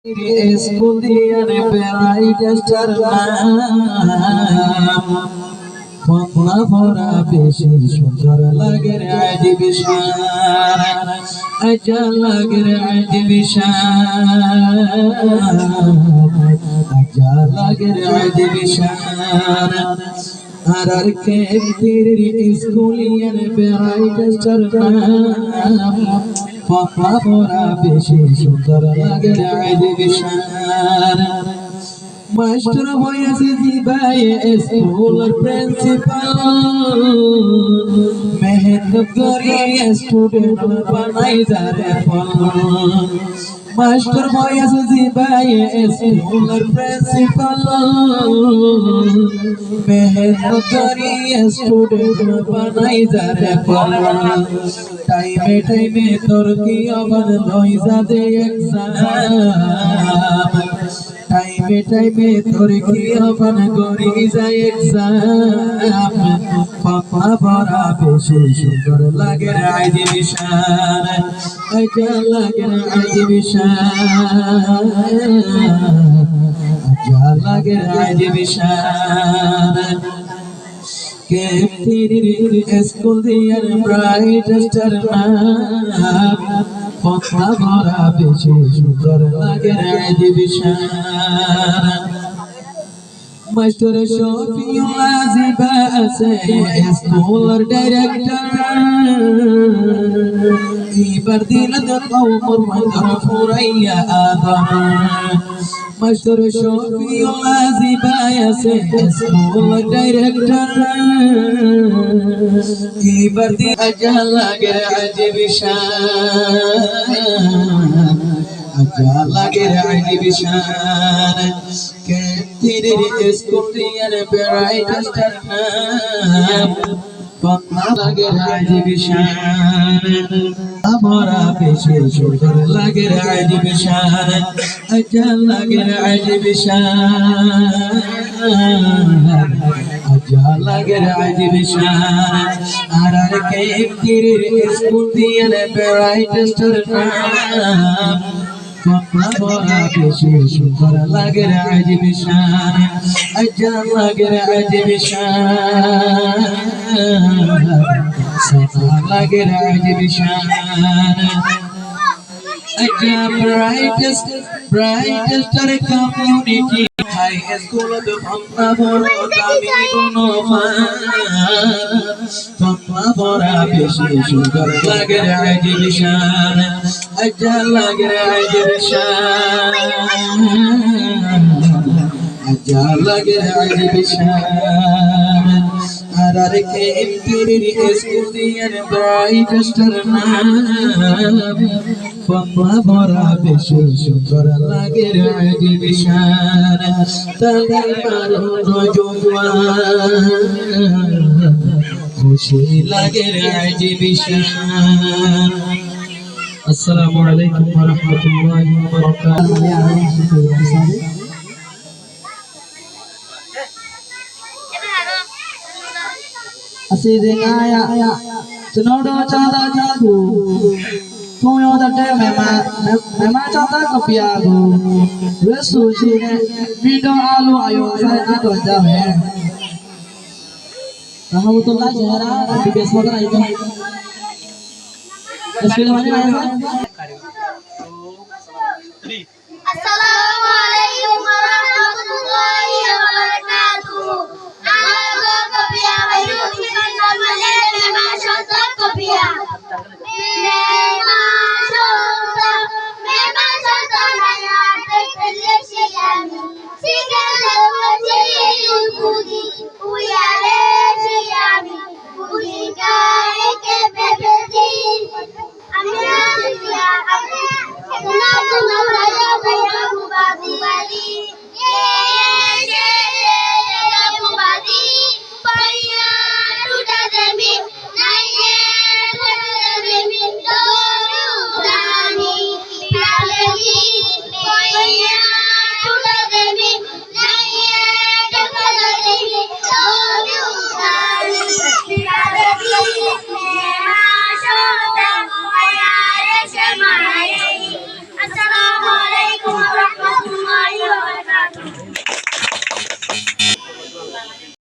school दियाने पेराइटेस्टर नाम फतला भरा बेशी सुंदर लगे रे अजीब शान अच्छा लगे रे अजीब शान अच्छा लगे रे अजीब शान आर के तेरे स्कूल दियाने पेराइटेस्टर नाम फतला भरा बेशी सुंदर लगे रे अजीब शान मास्टर भयसे जीवाए स्कूल प्रिंसिपल मेहनत करी स्टूडेंट बनाई जा रे फल मास्टर भयसे जीवाए स्कूल प्रिंसिपल मेहनत करी स्टूडेंट बनाई जा रे फल टाइमे टाइमे तोर की अवन लई जा दे एग्जाम टाइमे टाइमे तोर की अपन करी যায় एग्जाम पापा बड़ा बेशी सुंदर লাগে রে আইজি বিশান আইজা লাগে রে আইজি বিশান আইজা লাগে রে আইজি বিশান के तेरी स्कूल दियार ब्राइटेस्टर नाम फतला भरा बेशी सुंदर লাগে রে अजीब शान मास्टर शफीउल आजिबा আছে स्कूलर डायरेक्टर এবার দিন তো কওমর মন্দর ফুরাইয়া আদম मास्टर शफीउल आजिबा আছে स्कूलर डायरेक्टर এবার দিন আজা লাগে রে अजीब शान আজা লাগে রে अजीब शान के तेरे स्कूल दियार ब्राइटेस्टर नाम फतला লাগে রে अजीब शान हमारा बेशी सुंदर লাগে রে अजीब शान अच्छा লাগে রে अजीब शान अच्छा লাগে রে अजीब शान आर के तेरे स्कूल दियार ब्राइटेस्टर नाम फतला भरा बेशी सुंदर লাগে রে अजीब शान अच्छा লাগে রে अजीब शान सोना লাগে রে अजीब शान अच्छा ब्राइटेस्टर कम्युनिटी हाई स्कूल तो फतला भरा दामी कोनो फतला भरा बेशी सुंदर লাগে রে अजीब शान अच्छा লাগে রে अजीब शान अच्छा লাগে রে अजीब शान आर के तेरी स्कूल दियार ब्राइटेस्टर नाम फतला भरा बेशी सुंदर লাগে রে अजीब शान ताली मारो नौजवान खुशी লাগে রে अजीब शान अस्सलामु अलैकुम व रहमतुल्लाहि व बरकातुहू असीदेंगाया चनोडो चादा जागू तोयो दटे मेमा चादा कपियागू रेसुची ने वीडो आलू आयो साय ना तो जावे रहमतुल्लाह जहरा बिकेस वगैरह आई तो इसके लिए मैंने आया था